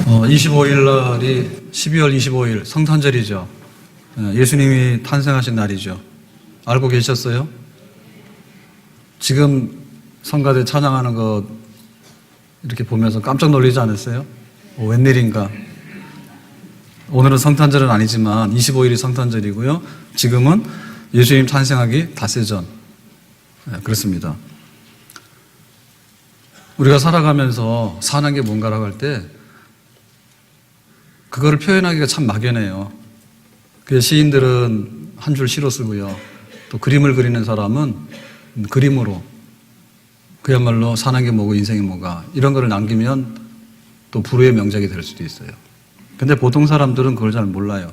25일 날이 12월 25일 성탄절이죠. 예수님이 탄생하신 날이죠. 알고 계셨어요? 지금 성가대 찬양하는 거 이렇게 보면서 깜짝 놀라지 않았어요? 웬일인가? 오늘은 성탄절은 아니지만 25일이 성탄절이고요. 지금은 예수님 탄생하기 닷새 전. 그렇습니다. 우리가 살아가면서 사는 게 뭔가라고 할 때 그거를 표현하기가 참 막연해요. 그래서 시인들은 한 줄 시로 쓰고요. 또 그림을 그리는 사람은 그림으로 그야말로 사는 게 뭐고 인생이 뭐가 이런 거를 남기면 또 불후의 명작이 될 수도 있어요. 근데 보통 사람들은 그걸 잘 몰라요.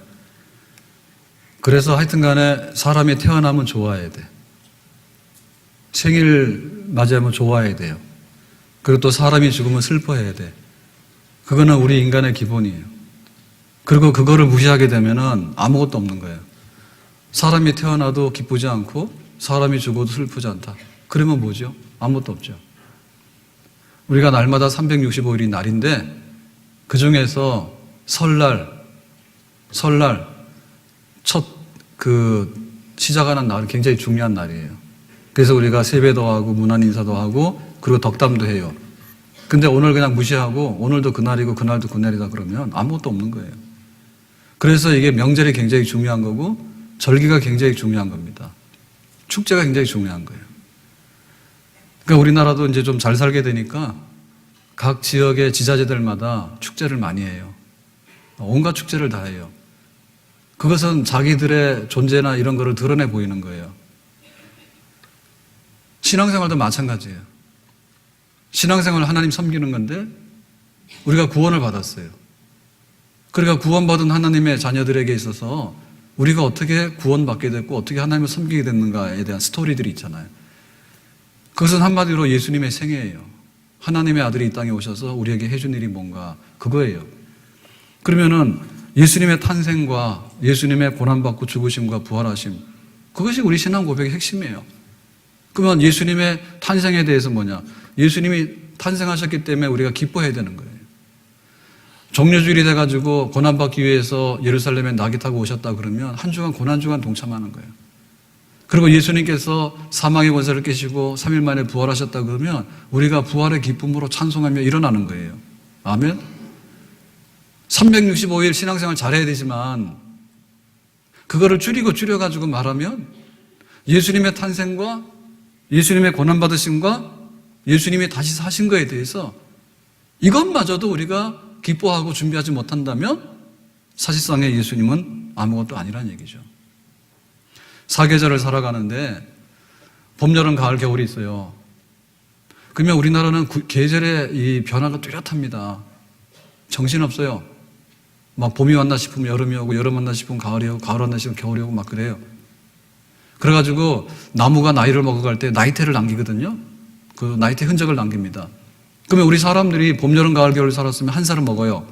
그래서 하여튼 간에 사람이 태어나면 좋아해야 돼. 생일 맞이하면 좋아해야 돼요. 그리고 또 사람이 죽으면 슬퍼해야 돼. 그거는 우리 인간의 기본이에요. 그리고 그거를 무시하게 되면은 아무것도 없는 거예요. 사람이 태어나도 기쁘지 않고 사람이 죽어도 슬프지 않다. 그러면 뭐죠? 아무것도 없죠. 우리가 날마다 365일이 날인데 그 중에서 설날 첫 시작하는 날은 굉장히 중요한 날이에요. 그래서 우리가 세배도 하고 문안 인사도 하고 그리고 덕담도 해요. 근데 오늘 그냥 무시하고 오늘도 그날이고 그날도 그날이다 그러면 아무것도 없는 거예요. 그래서 이게 명절이 굉장히 중요한 거고 절기가 굉장히 중요한 겁니다. 축제가 굉장히 중요한 거예요. 그러니까 우리나라도 이제 좀 잘 살게 되니까 각 지역의 지자체들마다 축제를 많이 해요. 온갖 축제를 다 해요. 그것은 자기들의 존재나 이런 거를 드러내 보이는 거예요. 신앙생활도 마찬가지예요. 신앙생활 하나님 섬기는 건데 우리가 구원을 받았어요. 그러니까 구원받은 하나님의 자녀들에게 있어서 우리가 어떻게 구원받게 됐고 어떻게 하나님을 섬기게 됐는가에 대한 스토리들이 있잖아요. 그것은 한마디로 예수님의 생애예요. 하나님의 아들이 이 땅에 오셔서 우리에게 해준 일이 뭔가 그거예요. 그러면은 예수님의 탄생과 예수님의 고난받고 죽으심과 부활하심 그것이 우리 신앙 고백의 핵심이에요. 그러면 예수님의 탄생에 대해서 뭐냐? 예수님이 탄생하셨기 때문에 우리가 기뻐해야 되는 거예요. 종려주일이 돼가지고 고난받기 위해서 예루살렘에 낙이 타고 오셨다 그러면 한 주간 고난주간 동참하는 거예요. 그리고 예수님께서 사망의 권세를 깨시고 3일 만에 부활하셨다 그러면 우리가 부활의 기쁨으로 찬송하며 일어나는 거예요. 아멘? 365일 신앙생활 잘해야 되지만 그거를 줄여가지고 말하면 예수님의 탄생과 예수님의 고난받으심과 예수님이 다시 사신 거에 대해서 이것마저도 우리가 기뻐하고 준비하지 못한다면 사실상의 예수님은 아무것도 아니란 얘기죠. 사계절을 살아가는데 봄, 여름, 가을, 겨울이 있어요. 그러면 우리나라는 계절의 이 변화가 뚜렷합니다. 정신없어요. 막 봄이 왔나 싶으면 여름이 오고 여름 왔나 싶으면 가을이 오고 가을 왔나 싶으면 겨울이 오고 막 그래요. 그래가지고 나무가 나이를 먹어갈 때 나이테를 남기거든요. 그 나이테 흔적을 남깁니다. 그러면 우리 사람들이 봄, 여름, 가을, 겨울 살았으면 한 살을 먹어요.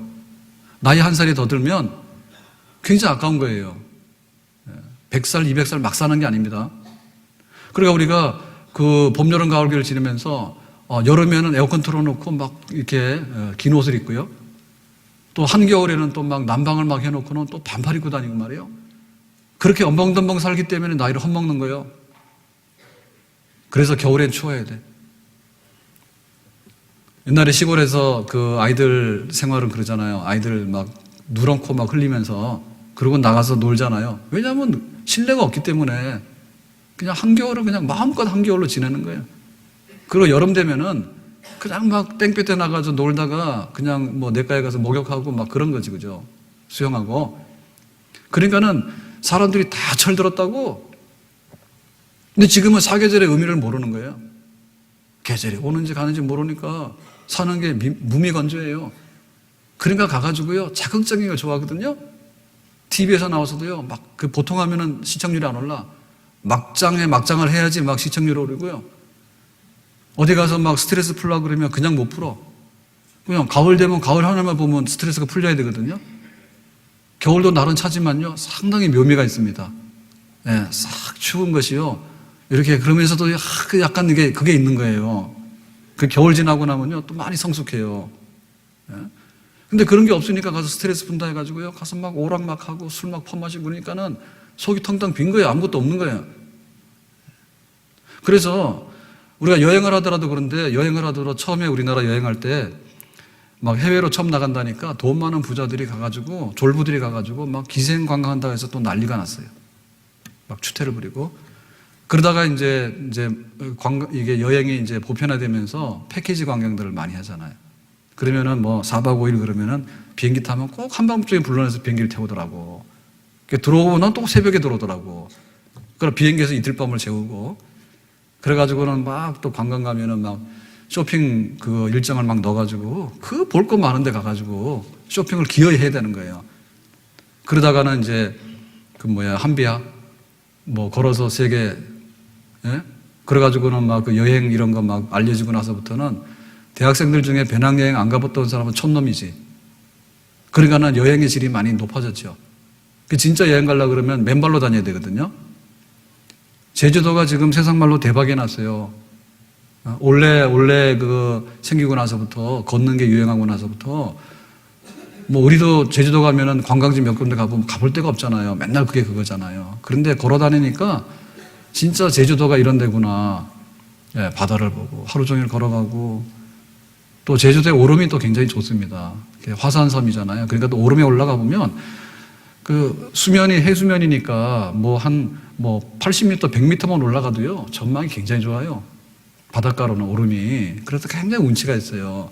나이 한 살이 더 들면 굉장히 아까운 거예요. 100살, 200살 막 사는 게 아닙니다. 그러니까 우리가 그 봄, 여름, 가을, 겨울 지내면서 여름에는 에어컨 틀어놓고 막 이렇게 긴 옷을 입고요. 또 한겨울에는 또 막 난방을 막 해놓고는 또 반팔 입고 다니고 말이에요. 그렇게 엄벙덤벙 살기 때문에 나이를 헛먹는 거예요. 그래서 겨울엔 추워야 돼. 옛날에 시골에서 그 아이들 생활은 그러잖아요. 아이들 막 누런코 막 흘리면서 그러고 나가서 놀잖아요. 왜냐하면 실내가 없기 때문에 그냥 한겨울은 그냥 마음껏 한겨울로 지내는 거예요. 그리고 여름 되면은 그냥 막 땡볕에 나가서 놀다가 그냥 뭐 냇가에 가서 목욕하고 막 그런 거지, 그죠? 수영하고. 그러니까는 사람들이 다 철들었다고. 근데 지금은 사계절의 의미를 모르는 거예요. 계절이 오는지 가는지 모르니까 사는 게 무미건조해요. 그러니까 가가지고요 자극적인 걸 좋아하거든요. TV에서 나와서도요 막 그 보통 하면은 시청률이 안 올라. 막장을 해야지 막 시청률이 오르고요. 어디 가서 막 스트레스 풀려고 그러면 그냥 못 풀어. 그냥 가을 되면 가을 하나만 보면 스트레스가 풀려야 되거든요. 겨울도 날은 차지만요 상당히 묘미가 있습니다. 네, 싹 추운 것이요. 이렇게 그러면서도 약간 그게 있는 거예요. 그 겨울 지나고 나면요 또 많이 성숙해요. 근데 그런 게 없으니까 가서 스트레스 푼다 해가지고요. 가서 막 오락 막 하고 술 막 퍼마시고 그러니까는 속이 텅텅 빈 거예요. 아무것도 없는 거예요. 그래서 우리가 여행을 하더라도 그런데 여행을 하더라도 처음에 우리나라 여행할 때 막 해외로 처음 나간다니까 돈 많은 부자들이 가가지고 졸부들이 가가지고 막 기생 관광한다고 해서 또 난리가 났어요. 막 추태를 부리고 그러다가 이제 이게 여행이 이제 보편화되면서 패키지 관광들을 많이 하잖아요. 그러면은 뭐 4박 5일 그러면은 비행기 타면 꼭 한밤중에 불러내서 비행기를 태우더라고. 들어오면 또 새벽에 들어오더라고. 그럼 비행기에서 이틀 밤을 재우고 그래가지고는 막 또 관광 가면은 막 쇼핑 그 일정을 막 넣어가지고 그 볼 거 많은데 가가지고 쇼핑을 기어이 해야 되는 거예요. 그러다가는 이제 한비야 뭐 걸어서 세계 예? 그래가지고는 막 그 여행 이런 거 막 알려지고 나서부터는 대학생들 중에 배낭여행 안 가봤던 사람은 촌놈이지. 그러니까는 여행의 질이 많이 높아졌죠. 진짜 여행 가려고 그러면 맨발로 다녀야 되거든요. 제주도가 지금 세상 말로 대박이 났어요. 원래 생기고 나서부터 걷는 게 유행하고 나서부터 뭐 우리도 제주도 가면은 관광지 몇 군데 가보면 가볼 데가 없잖아요. 맨날 그게 그거잖아요. 그런데 걸어 다니니까 진짜 제주도가 이런 데구나. 예, 바다를 보고 하루 종일 걸어가고 또 제주도의 오름이 또 굉장히 좋습니다. 화산섬이잖아요. 그러니까 또 오름에 올라가 보면 그 수면이 해수면이니까 뭐 80m, 100m만 올라가도요 전망이 굉장히 좋아요. 바닷가로는 오름이. 그래서 굉장히 운치가 있어요.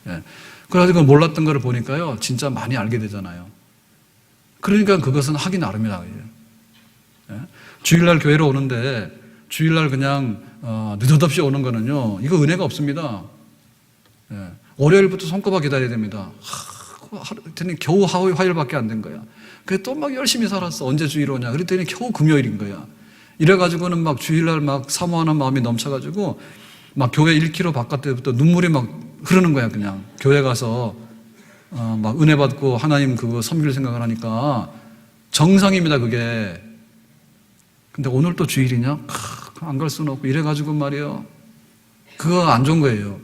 예. 그래가지고 몰랐던 거를 보니까요 진짜 많이 알게 되잖아요. 그러니까 그것은 하기 나름이다. 예. 주일날 교회로 오는데 주일날 그냥 느닷없이 오는 거는요 이거 은혜가 없습니다. 예. 월요일부터 손꼽아 기다려야 됩니다. 그랬더니 겨우 화요일밖에 안 된 거야. 그래 또 막 열심히 살았어. 언제 주일 오냐. 그랬더니 겨우 금요일인 거야. 이래가지고는 막 주일날 막 사모하는 마음이 넘쳐가지고 막 교회 1km 바깥에부터 눈물이 막 흐르는 거야. 그냥 교회 가서 막 은혜 받고 하나님 그거 섬길 생각을 하니까 정상입니다. 그게. 근데 오늘 또 주일이냐? 안 갈 수는 없고 이래가지고 말이에요. 그거 안 좋은 거예요.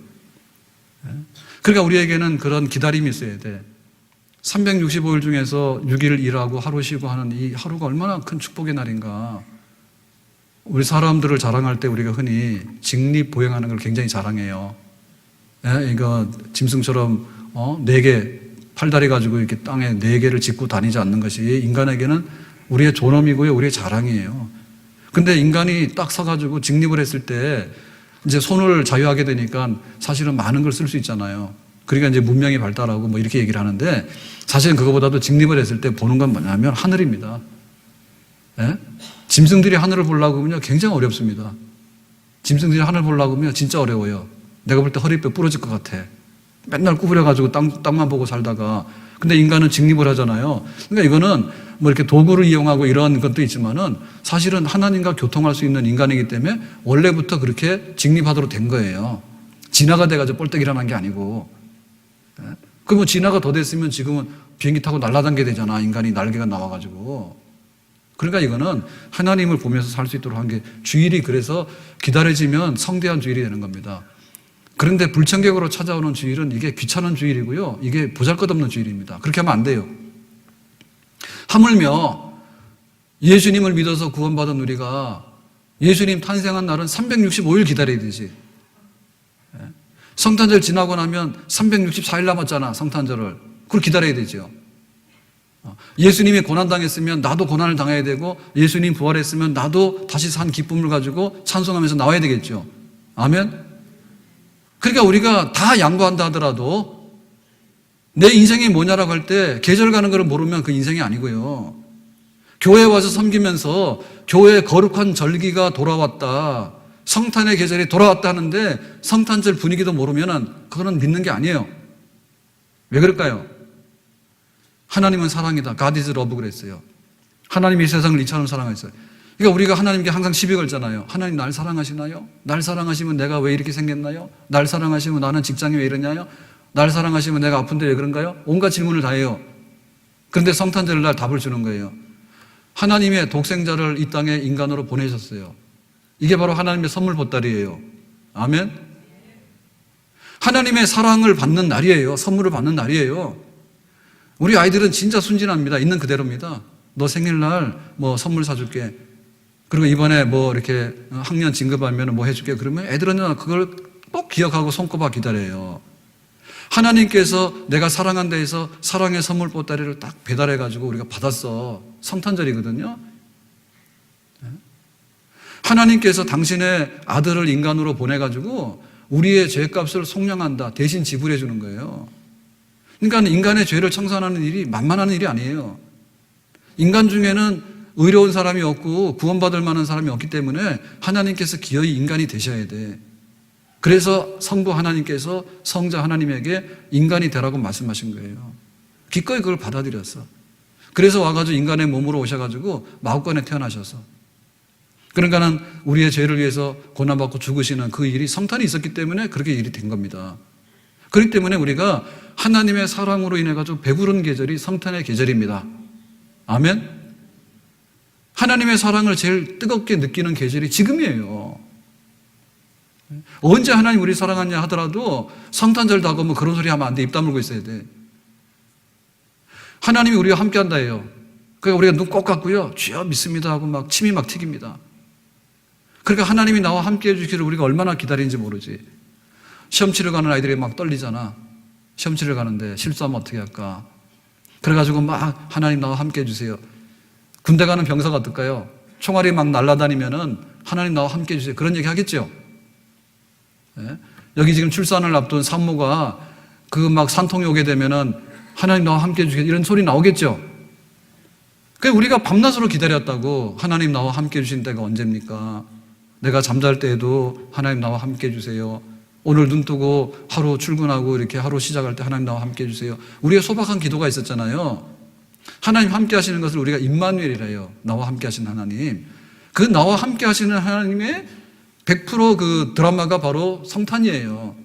그러니까 우리에게는 그런 기다림이 있어야 돼. 365일 중에서 6일 일하고 하루 쉬고 하는 이 하루가 얼마나 큰 축복의 날인가. 우리 사람들을 자랑할 때 우리가 흔히 직립보행하는 걸 굉장히 자랑해요. 예, 이거 짐승처럼 4개 팔다리 가지고 이렇게 땅에 4개를 짚고 다니지 않는 것이 인간에게는 우리의 존엄이고요, 우리의 자랑이에요. 근데 인간이 딱 서가지고 직립을 했을 때 이제 손을 자유하게 되니까 사실은 많은 걸 쓸 수 있잖아요. 그러니까 이제 문명이 발달하고 뭐 이렇게 얘기를 하는데 사실은 그거보다도 직립을 했을 때 보는 건 뭐냐면 하늘입니다. 예? 짐승들이 하늘을 보려고 하면요 굉장히 어렵습니다. 짐승들이 하늘 보려고 하면 진짜 어려워요. 내가 볼 때 허리뼈 부러질 것 같아. 맨날 구부려가지고 땅만 보고 살다가 근데 인간은 직립을 하잖아요. 그러니까 이거는 뭐 이렇게 도구를 이용하고 이런 것도 있지만은 사실은 하나님과 교통할 수 있는 인간이기 때문에 원래부터 그렇게 직립하도록 된 거예요. 진화가 돼가지고 뻘떡 일어난 게 아니고. 그러면 진화가 더 됐으면 지금은 비행기 타고 날아다니게 되잖아. 인간이 날개가 나와가지고. 그러니까 이거는 하나님을 보면서 살 수 있도록 한 게 주일이 그래서 기다려지면 성대한 주일이 되는 겁니다. 그런데 불청객으로 찾아오는 주일은 이게 귀찮은 주일이고요. 이게 보잘것없는 주일입니다. 그렇게 하면 안 돼요. 하물며 예수님을 믿어서 구원받은 우리가 예수님 탄생한 날은 365일 기다려야 되지. 성탄절 지나고 나면 364일 남았잖아. 성탄절을. 그걸 기다려야 되죠. 예수님이 고난당했으면 나도 고난을 당해야 되고 예수님 부활했으면 나도 다시 산 기쁨을 가지고 찬송하면서 나와야 되겠죠. 아멘? 그러니까 우리가 다 양보한다 하더라도 내 인생이 뭐냐라고 할 때 계절 가는 걸 모르면 그 인생이 아니고요. 교회에 와서 섬기면서 교회의 거룩한 절기가 돌아왔다. 성탄의 계절이 돌아왔다 하는데 성탄절 분위기도 모르면 그거는 믿는 게 아니에요. 왜 그럴까요? 하나님은 사랑이다. God is love 그랬어요. 하나님이 세상을 이처럼 사랑했어요. 그러니까 우리가 하나님께 항상 시비 걸잖아요. 하나님 날 사랑하시나요? 날 사랑하시면 내가 왜 이렇게 생겼나요? 날 사랑하시면 나는 직장이 왜 이러냐요? 날 사랑하시면 내가 아픈데 왜 그런가요? 온갖 질문을 다 해요. 그런데 성탄절 날 답을 주는 거예요. 하나님의 독생자를 이 땅에 인간으로 보내셨어요. 이게 바로 하나님의 선물 보따리예요. 아멘? 하나님의 사랑을 받는 날이에요. 선물을 받는 날이에요. 우리 아이들은 진짜 순진합니다. 있는 그대로입니다. 너 생일날 뭐 선물 사줄게. 그리고 이번에 뭐 이렇게 학년 진급하면 뭐 해줄게. 그러면 애들은 그걸 꼭 기억하고 손꼽아 기다려요. 하나님께서 내가 사랑한다 해서 사랑의 선물 보따리를 딱 배달해가지고 우리가 받았어. 성탄절이거든요. 하나님께서 당신의 아들을 인간으로 보내가지고 우리의 죄값을 속량한다. 대신 지불해 주는 거예요. 그러니까 인간의 죄를 청산하는 일이 만만한 일이 아니에요. 인간 중에는 의로운 사람이 없고 구원받을 만한 사람이 없기 때문에 하나님께서 기어이 인간이 되셔야 돼. 그래서 성부 하나님께서 성자 하나님에게 인간이 되라고 말씀하신 거예요. 기꺼이 그걸 받아들였어. 그래서 와가지고 인간의 몸으로 오셔가지고 마구간에 태어나셔서. 그러니까는 우리의 죄를 위해서 고난받고 죽으시는 그 일이 성탄이 있었기 때문에 그렇게 일이 된 겁니다. 그렇기 때문에 우리가 하나님의 사랑으로 인해가지고 배부른 계절이 성탄의 계절입니다. 아멘? 하나님의 사랑을 제일 뜨겁게 느끼는 계절이 지금이에요. 언제 하나님 우리 사랑하냐 하더라도 성탄절 다가오면 그런 소리 하면 안 돼. 입 다물고 있어야 돼. 하나님이 우리와 함께 한다 해요. 그러니까 우리가 눈 꼭 감고요. 주여 믿습니다 하고 막 침이 막 튀깁니다. 그러니까 하나님이 나와 함께 해주기를 우리가 얼마나 기다리는지 모르지. 시험 치러 가는 아이들이 막 떨리잖아. 시험 치러 가는데 실수하면 어떻게 할까. 그래가지고 막 하나님 나와 함께 해주세요. 군대 가는 병사가 어떨까요? 총알이 막 날아다니면은 하나님 나와 함께 해주세요. 그런 얘기 하겠죠. 네? 여기 지금 출산을 앞둔 산모가 그 막 산통이 오게 되면은 하나님 나와 함께 해주세요. 이런 소리 나오겠죠. 그러니까 우리가 밤낮으로 기다렸다고. 하나님 나와 함께 해주신 때가 언제입니까? 내가 잠잘 때에도 하나님 나와 함께 해주세요. 오늘 눈 뜨고 하루 출근하고 이렇게 하루 시작할 때 하나님 나와 함께 해주세요. 우리의 소박한 기도가 있었잖아요. 하나님 함께 하시는 것을 우리가 임마누엘이라 해요. 나와 함께 하시는 하나님. 그 나와 함께 하시는 하나님의 100% 드라마가 바로 성탄이에요.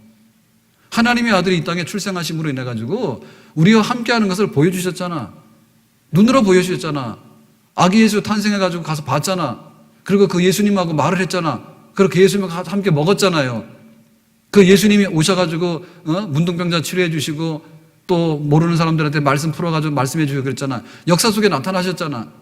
하나님의 아들이 이 땅에 출생하심으로 인해 가지고 우리와 함께 하는 것을 보여주셨잖아. 눈으로 보여주셨잖아. 아기 예수 탄생해 가지고 가서 봤잖아. 그리고 그 예수님하고 말을 했잖아. 그리고 그 예수님과 함께 먹었잖아요. 그 예수님이 오셔가지고 문둥병자 치료해 주시고 또 모르는 사람들한테 말씀 풀어가지고 말씀해 주시고 그랬잖아. 역사 속에 나타나셨잖아.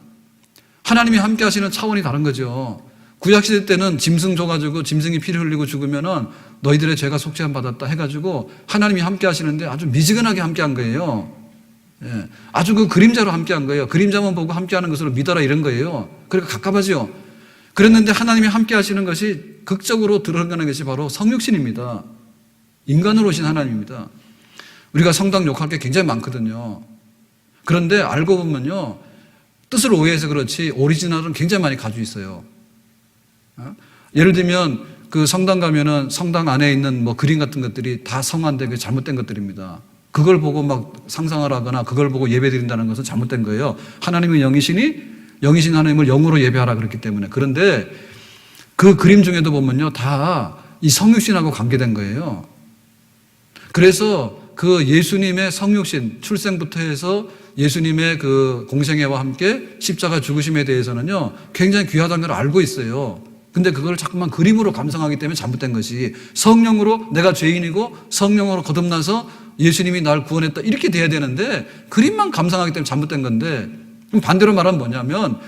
하나님이 함께 하시는 차원이 다른 거죠. 구약시대 때는 짐승 줘가지고 짐승이 피를 흘리고 죽으면은 너희들의 죄가 속죄함 받았다 해가지고 하나님이 함께 하시는데 아주 미지근하게 함께 한 거예요. 예. 아주 그 그림자로 함께 한 거예요. 그림자만 보고 함께 하는 것으로 믿어라 이런 거예요. 그러니까 갑갑하죠. 그랬는데 하나님이 함께 하시는 것이 극적으로 드러나는 것이 바로 성육신입니다. 인간으로 오신 하나님입니다. 우리가 성당 욕할 게 굉장히 많거든요. 그런데 알고 보면요. 뜻을 오해해서 그렇지 오리지널은 굉장히 많이 가지고 있어요. 예를 들면 그 성당 가면은 성당 안에 있는 뭐 그림 같은 것들이 다 성화인데 그게 잘못된 것들입니다. 그걸 보고 막 상상을 하거나 그걸 보고 예배 드린다는 것은 잘못된 거예요. 하나님은 영이시니 영이신 하나님을 영으로 예배하라 그랬기 때문에. 그런데 그 그림 중에도 보면요. 다 이 성육신하고 관계된 거예요. 그래서 그 예수님의 성육신, 출생부터 해서 예수님의 그 공생애와 함께 십자가 죽으심에 대해서는요. 굉장히 귀하다는 걸 알고 있어요. 근데 그걸 자꾸만 그림으로 감상하기 때문에 잘못된 것이 성령으로 내가 죄인이고 성령으로 거듭나서 예수님이 날 구원했다. 이렇게 돼야 되는데 그림만 감상하기 때문에 잘못된 건데 그럼 반대로 말하면 뭐냐면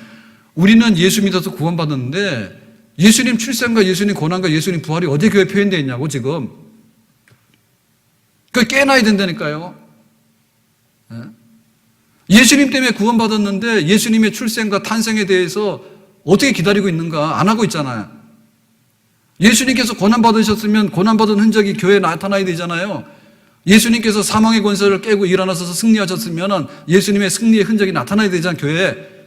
우리는 예수 믿어서 구원받았는데 예수님 출생과 예수님 고난과 예수님 부활이 어디 교회에 표현되어 있냐고 지금. 그걸 깨놔야 된다니까요. 예수님 때문에 구원받았는데 예수님의 출생과 탄생에 대해서 어떻게 기다리고 있는가 안 하고 있잖아요. 예수님께서 고난받으셨으면 고난받은 흔적이 교회에 나타나야 되잖아요. 예수님께서 사망의 권세를 깨고 일어나셔서 승리하셨으면 예수님의 승리의 흔적이 나타나야 되잖아요. 교회에.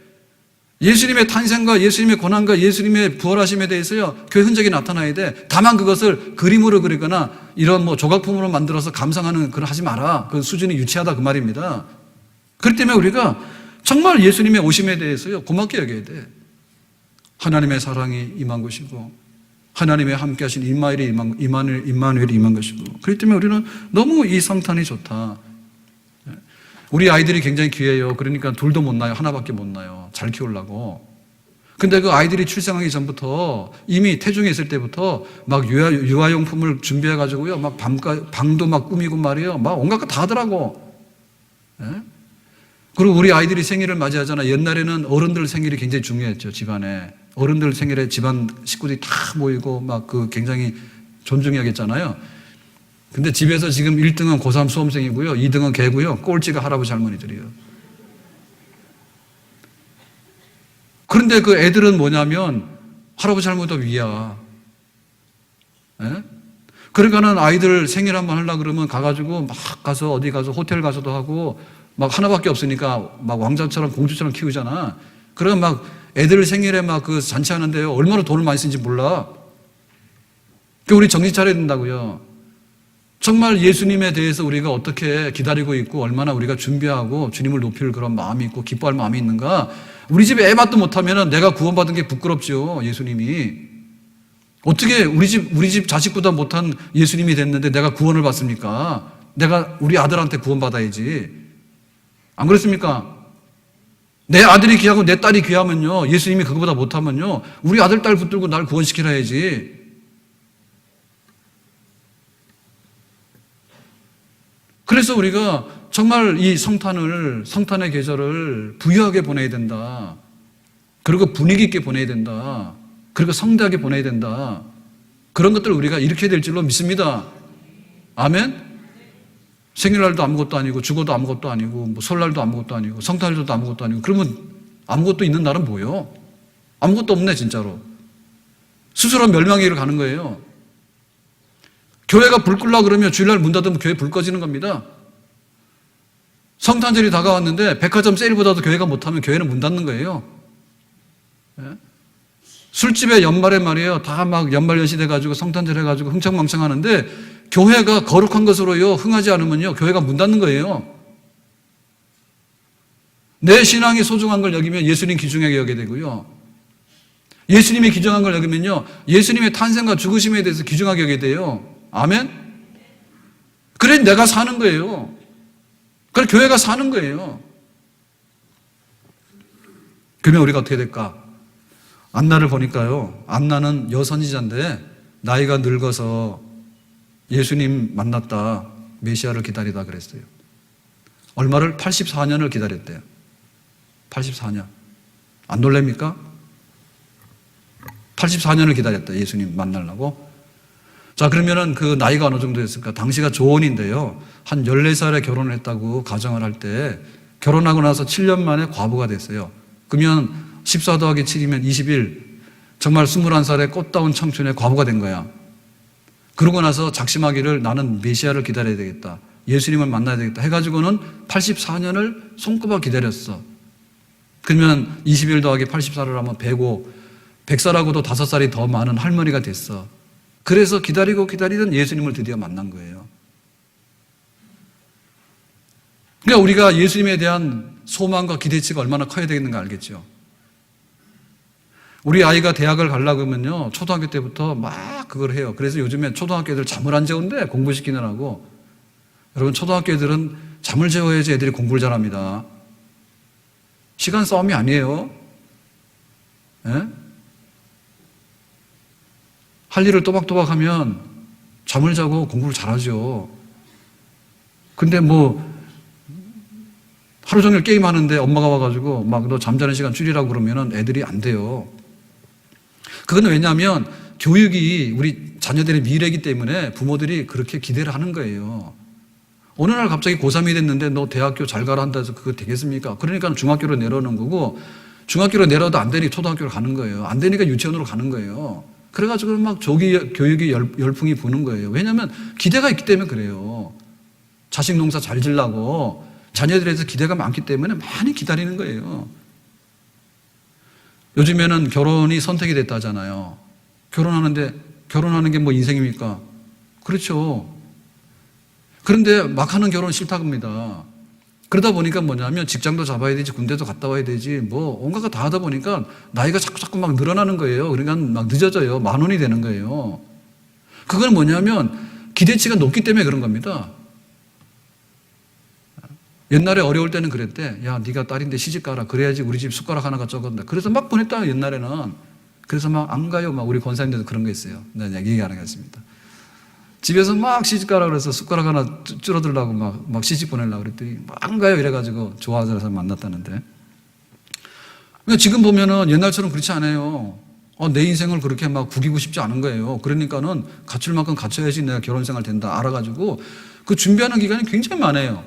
예수님의 탄생과 예수님의 고난과 예수님의 부활하심에 대해서요. 교회 흔적이 나타나야 돼. 다만 그것을 그림으로 그리거나 이런 뭐 조각품으로 만들어서 감상하는 그걸 하지 마라. 그 수준이 유치하다 그 말입니다. 그렇기 때문에 우리가 정말 예수님의 오심에 대해서요. 고맙게 여겨야 돼. 하나님의 사랑이 임한 것이고 하나님의 함께 하신 임마누엘이 임한 것이고 그렇기 때문에 우리는 너무 이 성탄이 좋다. 우리 아이들이 굉장히 귀해요. 그러니까 둘도 못 낳아요. 하나밖에 못 낳아요. 잘 키우려고. 근데 그 아이들이 출생하기 전부터 이미 태중에 있을 때부터 막 유아용품을 준비해가지고요. 막 방도 막 꾸미고 말이에요. 막 온갖 거 다 하더라고. 그리고 우리 아이들이 생일을 맞이하잖아. 옛날에는 어른들 생일이 굉장히 중요했죠, 집안에. 어른들 생일에 집안 식구들이 다 모이고 막 그 굉장히 존중해야겠잖아요. 근데 집에서 지금 1등은 고3 수험생이고요. 2등은 개고요. 꼴찌가 할아버지 할머니들이에요. 그런데 그 애들은 뭐냐면 할아버지 할머니보다 위야. 예? 그러니까는 아이들 생일 한번 하려고 그러면 가가지고 막 가서 어디 가서 호텔 가서도 하고 막 하나밖에 없으니까 막 왕자처럼 공주처럼 키우잖아. 그러면 막 애들 생일에 막 그 잔치하는데요. 얼마나 돈을 많이 쓰는지 몰라. 그러니까 우리 정신 차려야 된다고요. 정말 예수님에 대해서 우리가 어떻게 기다리고 있고 얼마나 우리가 준비하고 주님을 높일 그런 마음이 있고 기뻐할 마음이 있는가. 우리 집에 애 맛도 못하면 내가 구원받은 게 부끄럽죠. 예수님이. 어떻게 우리 집 자식보다 못한 예수님이 됐는데 내가 구원을 받습니까? 내가 우리 아들한테 구원받아야지. 안 그렇습니까? 내 아들이 귀하고 내 딸이 귀하면요. 예수님이 그거보다 못하면요. 우리 아들, 딸 붙들고 날 구원시키라 해야지. 그래서 우리가 정말 이 성탄의 계절을 부유하게 보내야 된다. 그리고 분위기 있게 보내야 된다. 그리고 성대하게 보내야 된다. 그런 것들을 우리가 일으켜야 될 줄로 믿습니다. 아멘? 생일날도 아무것도 아니고 죽어도 아무것도 아니고 뭐 설날도 아무것도 아니고 성탄절도 아무것도 아니고 그러면 아무것도 있는 날은 뭐예요? 아무것도 없네 진짜로. 스스로 멸망의 길을 가는 거예요. 교회가 불 끌려고 그러면 주일날 문 닫으면 교회 불 꺼지는 겁니다. 성탄절이 다가왔는데 백화점 세일보다도 교회가 못하면 교회는 문 닫는 거예요. 예? 술집에 연말에 말이에요. 다 막 연말연시 돼가지고 성탄절 해가지고 흥청망청 하는데 교회가 거룩한 것으로요 흥하지 않으면요 교회가 문 닫는 거예요. 내 신앙이 소중한 걸 여기면 예수님 귀중하게 여기게 되고요. 예수님이 귀중한 걸 여기면요 예수님의 탄생과 죽으심에 대해서 귀중하게 여기게 돼요. 아멘? 그래 내가 사는 거예요. 그래 교회가 사는 거예요. 그러면 우리가 어떻게 될까? 안나를 보니까요. 안나는 여선지자인데 나이가 늙어서 예수님 만났다. 메시아를 기다리다 그랬어요. 얼마를? 84년을 기다렸대요. 84년. 안 놀랍니까? 84년을 기다렸다. 예수님 만나려고. 자, 그러면은 그 나이가 어느 정도 됐을까? 당시가 조언인데요. 한 14살에 결혼을 했다고 가정을 할 때 결혼하고 나서 7년 만에 과부가 됐어요. 그러면 14 더하기 7이면 21. 정말 21살에 꽃다운 청춘에 과부가 된 거야. 그러고 나서 작심하기를 나는 메시아를 기다려야 되겠다. 예수님을 만나야 되겠다. 해가지고는 84년을 손꼽아 기다렸어. 그러면 21 더하기 84를 하면 105. 100살하고도 5살이 더 많은 할머니가 됐어. 그래서 기다리고 기다리던 예수님을 드디어 만난 거예요. 그러니까 우리가 예수님에 대한 소망과 기대치가 얼마나 커야 되겠는가 알겠죠? 우리 아이가 대학을 가려고 하면요, 초등학교 때부터 막 그걸 해요. 그래서 요즘에 초등학교 애들 잠을 안 재운대, 공부시키느라고. 여러분, 초등학교 애들은 잠을 재워야지 애들이 공부를 잘합니다. 시간 싸움이 아니에요. 예? 할 일을 또박또박 하면 잠을 자고 공부를 잘하죠. 근데 뭐 하루 종일 게임하는데 엄마가 와가지고 막 너 잠자는 시간 줄이라고 그러면은 애들이 안 돼요. 그건 왜냐하면 교육이 우리 자녀들의 미래이기 때문에 부모들이 그렇게 기대를 하는 거예요. 어느 날 갑자기 고3이 됐는데 너 대학교 잘 가라 한다 해서 그거 되겠습니까? 그러니까 중학교로 내려오는 거고 중학교로 내려도 안 되니 초등학교로 가는 거예요. 안 되니까 유치원으로 가는 거예요. 그래가지고 막 조기 교육이 열풍이 부는 거예요. 왜냐하면 기대가 있기 때문에 그래요. 자식 농사 잘 지려고 자녀들에 대해서 기대가 많기 때문에 많이 기다리는 거예요. 요즘에는 결혼이 선택이 됐다잖아요. 결혼하는 게 뭐 인생입니까? 그렇죠. 그런데 막 하는 결혼 싫다고 합니다. 그러다 보니까 뭐냐면 직장도 잡아야 되지, 군대도 갔다 와야 되지, 뭐 온갖 거 다 하다 보니까 나이가 자꾸 막 늘어나는 거예요. 그러니까 막 늦어져요. 만원이 되는 거예요. 그건 뭐냐면 기대치가 높기 때문에 그런 겁니다. 옛날에 어려울 때는 그랬대. 야, 네가 딸인데 시집 가라. 그래야지 우리 집 숟가락 하나가 적었다. 그래서 막 보냈다, 옛날에는. 그래서 막 안 가요. 막 우리 권사님들도 그런 거 있어요. 네, 얘기 안 하겠습니다. 집에서 막 시집가라 그래서 숟가락 하나 줄어들라고 막 시집 보내려고 그랬더니 안 가요 이래가지고 좋아서 만났다는데. 그러니까 지금 보면은 옛날처럼 그렇지 않아요. 내 인생을 그렇게 막 구기고 싶지 않은 거예요. 그러니까는 갖출 만큼 갖춰야지 내가 결혼 생활 된다 알아가지고 그 준비하는 기간이 굉장히 많아요.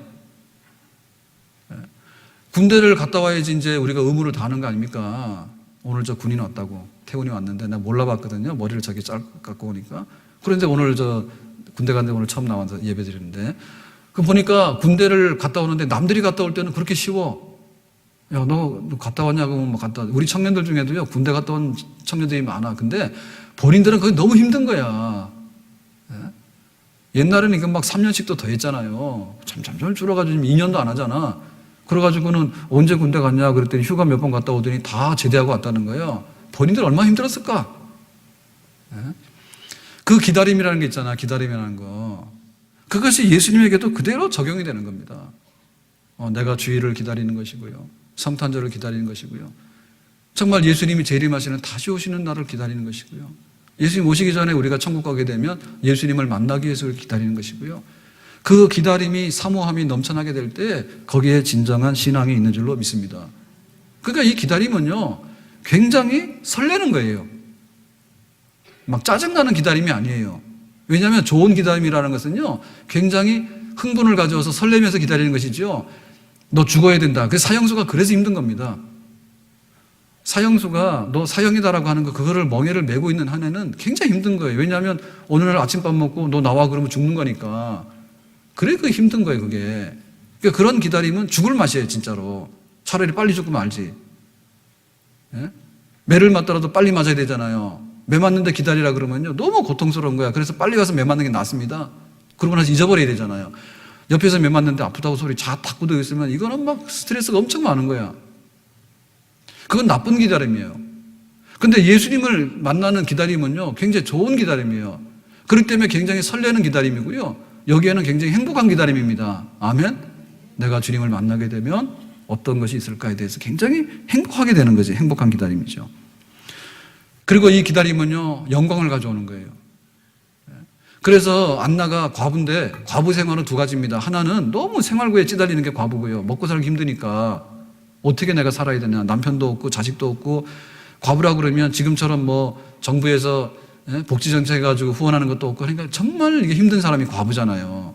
군대를 갔다 와야지 이제 우리가 의무를 다하는 거 아닙니까? 오늘 저 군인 왔다고 태훈이 왔는데 내가 몰라봤거든요. 머리를 저기 깎고 오니까. 그런데 오늘 저 군대 갔는데 오늘 처음 나와서 예배 드리는데 그 보니까 군대를 갔다 오는데 남들이 갔다 올 때는 그렇게 쉬워. 야, 너 갔다 왔냐고 뭐 갔다 왔. 우리 청년들 중에도요 군대 갔다 온 청년들이 많아. 근데 본인들은 그게 너무 힘든 거야. 옛날에는 이거 막 3년씩도 더 했잖아요. 점점 줄어가지고 2년도 안 하잖아. 그래가지고는 언제 군대 갔냐 그랬더니 휴가 몇 번 갔다 오더니 다 제대하고 왔다는 거예요. 본인들 얼마나 힘들었을까? 그 기다림이라는 게 있잖아. 기다림이라는 거. 그것이 예수님에게도 그대로 적용이 되는 겁니다. 내가 주일을 기다리는 것이고요. 성탄절을 기다리는 것이고요. 정말 예수님이 재림하시는 다시 오시는 날을 기다리는 것이고요. 예수님 오시기 전에 우리가 천국 가게 되면 예수님을 만나기 위해서 기다리는 것이고요. 그 기다림이 사모함이 넘쳐나게 될 때 거기에 진정한 신앙이 있는 줄로 믿습니다. 그러니까 이 기다림은요 굉장히 설레는 거예요. 막 짜증나는 기다림이 아니에요. 왜냐하면 좋은 기다림이라는 것은요 굉장히 흥분을 가져와서 설레면서 기다리는 것이죠. 너 죽어야 된다. 그래서 사형수가 그래서 힘든 겁니다. 사형수가 너 사형이다라고 하는 거 그거를 멍에를 메고 있는 한 해는 굉장히 힘든 거예요. 왜냐하면 어느 날 아침밥 먹고 너 나와 그러면 죽는 거니까. 그래 그 힘든 거예요 그게. 그러니까 그런 기다림은 죽을 맛이에요 진짜로. 차라리 빨리 죽으면 알지. 예? 매를 맞더라도 빨리 맞아야 되잖아요. 매 맞는데 기다리라 그러면요 너무 고통스러운 거야. 그래서 빨리 가서 매 맞는 게 낫습니다. 그러고 나서 잊어버려야 되잖아요. 옆에서 매 맞는데 아프다고 소리 탁 굳어 있으면 이거는 막 스트레스가 엄청 많은 거야. 그건 나쁜 기다림이에요. 근데 예수님을 만나는 기다림은요 굉장히 좋은 기다림이에요. 그렇기 때문에 굉장히 설레는 기다림이고요. 여기에는 굉장히 행복한 기다림입니다. 아멘? 내가 주님을 만나게 되면 어떤 것이 있을까에 대해서 굉장히 행복하게 되는 거지. 행복한 기다림이죠. 그리고 이 기다림은요 영광을 가져오는 거예요. 그래서 안나가 과부인데 과부 생활은 두 가지입니다. 하나는 너무 생활고에 찌달리는 게 과부고요. 먹고 살기 힘드니까 어떻게 내가 살아야 되냐. 남편도 없고 자식도 없고 과부라 그러면 지금처럼 뭐 정부에서 복지정책 해가지고 후원하는 것도 없고 그러니까 정말 이게 힘든 사람이 과부잖아요.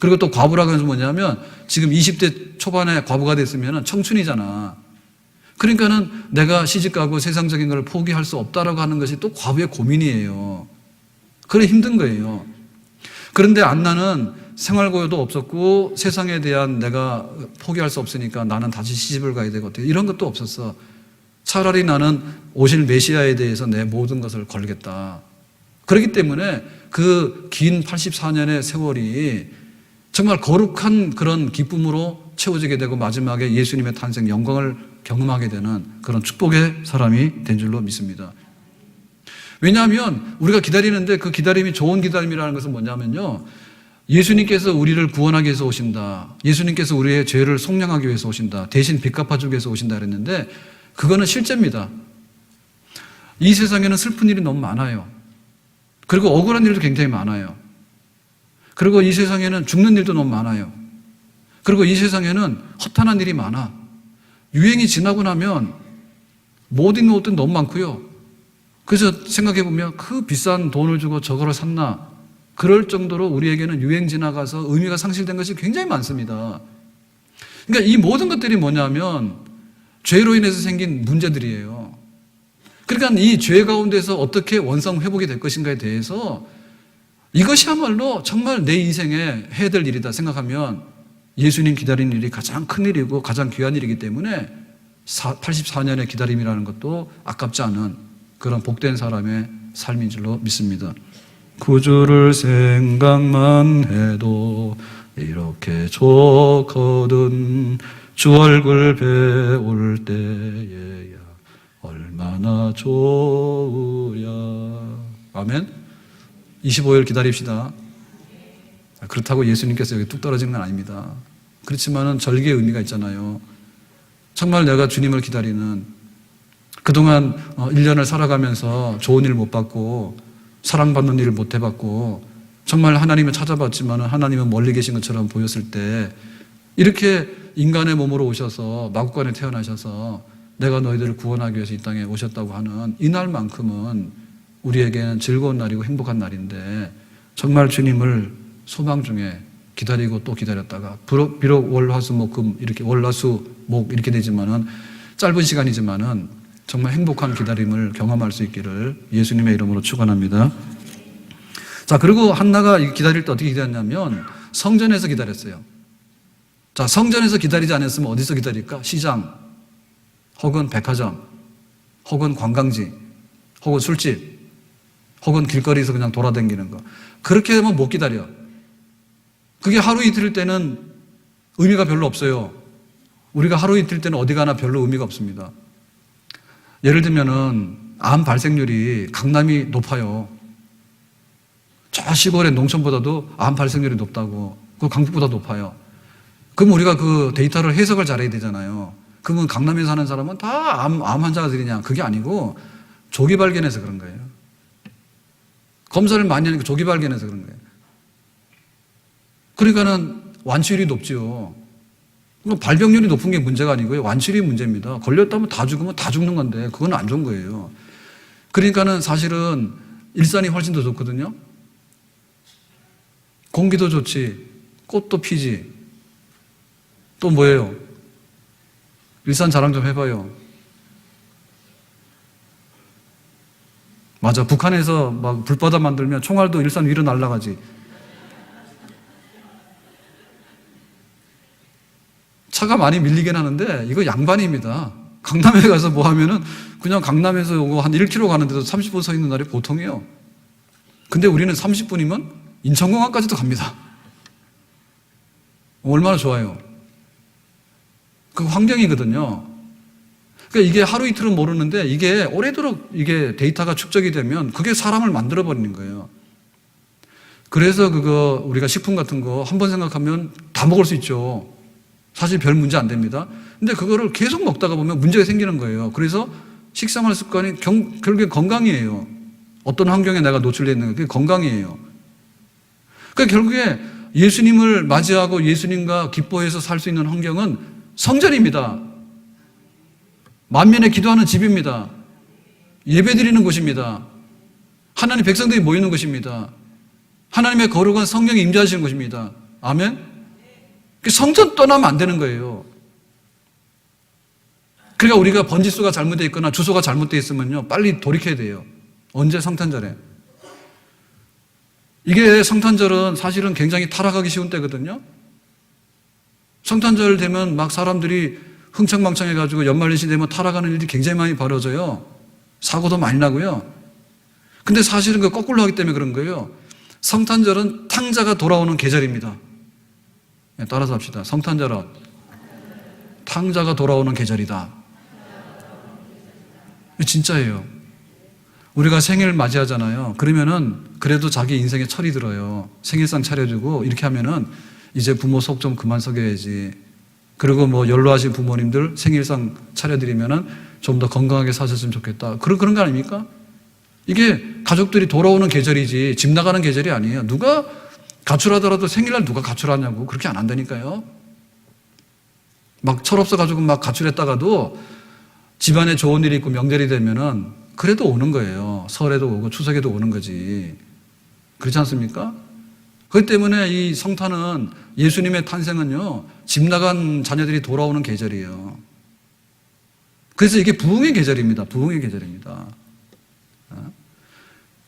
그리고 또 과부라고 해서 뭐냐면 지금 20대 초반에 과부가 됐으면 청춘이잖아. 그러니까는 내가 시집가고 세상적인 걸 포기할 수 없다라고 하는 것이 또 과부의 고민이에요. 그래 힘든 거예요. 그런데 안나는 생활고요도 없었고 세상에 대한 내가 포기할 수 없으니까 나는 다시 시집을 가야 되고 이런 것도 없었어. 차라리 나는 오실 메시아에 대해서 내 모든 것을 걸겠다. 그렇기 때문에 그 긴 84년의 세월이 정말 거룩한 그런 기쁨으로 채워지게 되고 마지막에 예수님의 탄생 영광을 경험하게 되는 그런 축복의 사람이 된 줄로 믿습니다. 왜냐하면 우리가 기다리는데 그 기다림이 좋은 기다림이라는 것은 뭐냐면요. 예수님께서 우리를 구원하기 위해서 오신다. 예수님께서 우리의 죄를 속량하기 위해서 오신다. 대신 빚 갚아주기 위해서 오신다 그랬는데 그거는 실제입니다. 이 세상에는 슬픈 일이 너무 많아요. 그리고 억울한 일도 굉장히 많아요. 그리고 이 세상에는 죽는 일도 너무 많아요. 그리고 이 세상에는 허탄한 일이 많아. 유행이 지나고 나면 못 입는 옷도 너무 많고요. 그래서 생각해 보면 그 비싼 돈을 주고 저거를 샀나 그럴 정도로 우리에게는 유행 지나가서 의미가 상실된 것이 굉장히 많습니다. 그러니까 이 모든 것들이 뭐냐면 죄로 인해서 생긴 문제들이에요. 그러니까 이 죄 가운데서 어떻게 원상 회복이 될 것인가에 대해서 이것이야말로 정말 내 인생에 해야 될 일이다 생각하면 예수님 기다리는 일이 가장 큰 일이고 가장 귀한 일이기 때문에 84년의 기다림이라는 것도 아깝지 않은 그런 복된 사람의 삶인 줄로 믿습니다. 구주를 생각만 해도 이렇게 좋거든 주 얼굴 배울 때에야 얼마나 좋으랴. 아멘. 25일 기다립시다. 그렇다고 예수님께서 여기 뚝 떨어지는 건 아닙니다. 그렇지만은 절기의 의미가 있잖아요. 정말 내가 주님을 기다리는 그동안 1년을 살아가면서 좋은 일 못 받고 사랑받는 일을 못 해봤고 정말 하나님을 찾아봤지만 하나님은 멀리 계신 것처럼 보였을 때 이렇게 인간의 몸으로 오셔서 마구간에 태어나셔서 내가 너희들을 구원하기 위해서 이 땅에 오셨다고 하는 이날만큼은 우리에게는 즐거운 날이고 행복한 날인데 정말 주님을 소망 중에 기다리고 또 기다렸다가 비록 월, 화, 수, 목, 금 이렇게 월, 화, 수, 목 이렇게 되지만은 짧은 시간이지만은 정말 행복한 기다림을 경험할 수 있기를 예수님의 이름으로 축원합니다. 자, 그리고 한나가 기다릴 때 어떻게 기다렸냐면 성전에서 기다렸어요. 자, 성전에서 기다리지 않았으면 어디서 기다릴까? 시장, 혹은 백화점, 혹은 관광지, 혹은 술집, 혹은 길거리에서 그냥 돌아다니는 거. 그렇게 하면 못 기다려. 그게 하루 이틀일 때는 의미가 별로 없어요. 우리가 하루 이틀 때는 어디 가나 별로 의미가 없습니다. 예를 들면은 암 발생률이 강남이 높아요. 저 시골의 농촌보다도 암 발생률이 높다고. 그 강북보다 높아요. 그럼 우리가 그 데이터를 해석을 잘해야 되잖아요. 그러면 강남에 사는 사람은 다 암 환자들이냐? 그게 아니고 조기 발견해서 그런 거예요. 검사를 많이 하니까 조기 발견해서 그런 거예요. 그러니까는 완치율이 높지요. 발병률이 높은 게 문제가 아니고요. 완치율이 문제입니다. 걸렸다면 다 죽으면 다 죽는 건데 그건 안 좋은 거예요. 그러니까는 사실은 일산이 훨씬 더 좋거든요. 공기도 좋지, 꽃도 피지. 또 뭐예요? 일산 자랑 좀 해봐요. 맞아. 북한에서 막 불바다 만들면 총알도 일산 위로 날아가지. 차가 많이 밀리긴 하는데 이거 양반입니다. 강남에 가서 뭐 하면은 그냥 강남에서 오고 한 1km 가는데도 30분 서 있는 날이 보통이에요. 근데 우리는 30분이면 인천공항까지도 갑니다. 얼마나 좋아요. 그 환경이거든요. 그러니까 이게 하루 이틀은 모르는데 이게 오래도록 이게 데이터가 축적이 되면 그게 사람을 만들어 버리는 거예요. 그래서 그거 우리가 식품 같은 거 한 번 생각하면 다 먹을 수 있죠. 사실 별 문제 안 됩니다. 근데 그거를 계속 먹다가 보면 문제가 생기는 거예요. 그래서 식생활 습관이 결국에 건강이에요. 어떤 환경에 내가 노출되어 있는 게 건강이에요. 그러니까 결국에 예수님을 맞이하고 예수님과 기뻐해서 살 수 있는 환경은 성전입니다. 만면에 기도하는 집입니다. 예배드리는 곳입니다. 하나님 백성들이 모이는 곳입니다. 하나님의 거룩한 성령이 임재하시는 곳입니다. 아멘? 성전 떠나면 안 되는 거예요. 그러니까 우리가 번지수가 잘못되어 있거나 주소가 잘못되어 있으면요, 빨리 돌이켜야 돼요. 언제? 성탄절에. 이게 성탄절은 사실은 굉장히 타락하기 쉬운 때거든요. 성탄절 되면 막 사람들이 흥청망청해가지고 연말연시 되면 타락하는 일이 굉장히 많이 벌어져요. 사고도 많이 나고요. 근데 사실은 그 거꾸로 하기 때문에 그런 거예요. 성탄절은 탕자가 돌아오는 계절입니다. 네, 따라서 합시다. 성탄절은 탕자가 돌아오는 계절이다. 진짜예요. 우리가 생일 맞이하잖아요. 그러면은 그래도 자기 인생에 철이 들어요. 생일상 차려주고 이렇게 하면은 이제 부모 속 좀 그만 썩여야지. 그리고 뭐 연로하신 부모님들 생일상 차려드리면은 좀 더 건강하게 사셨으면 좋겠다. 그런 거 아닙니까? 이게 가족들이 돌아오는 계절이지 집 나가는 계절이 아니에요. 누가 가출하더라도 생일날 누가 가출하냐고. 그렇게 안 한다니까요. 막 철없어가지고 막 가출했다가도 집안에 좋은 일이 있고 명절이 되면은 그래도 오는 거예요. 설에도 오고 추석에도 오는 거지. 그렇지 않습니까? 그렇기 때문에 이 성탄은, 예수님의 탄생은요, 집 나간 자녀들이 돌아오는 계절이에요. 그래서 이게 부흥의 계절입니다. 부흥의 계절입니다.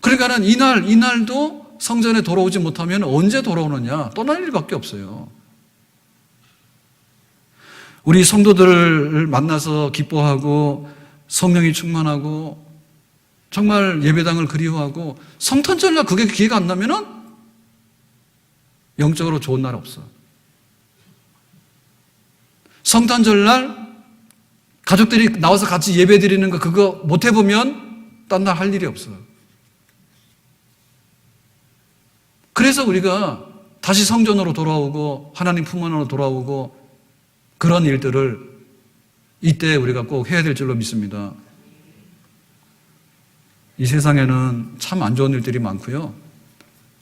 그러니까는 이날도 성전에 돌아오지 못하면 언제 돌아오느냐? 떠날 일밖에 없어요. 우리 성도들을 만나서 기뻐하고 성령이 충만하고 정말 예배당을 그리워하고 성탄절날 그게 기회가 안 나면은 영적으로 좋은 날 없어. 성탄절날 가족들이 나와서 같이 예배 드리는 거 그거 못 해보면 딴 날 할 일이 없어. 그래서 우리가 다시 성전으로 돌아오고 하나님 품 안으로 돌아오고 그런 일들을 이때 우리가 꼭 해야 될 줄로 믿습니다. 이 세상에는 참 안 좋은 일들이 많고요.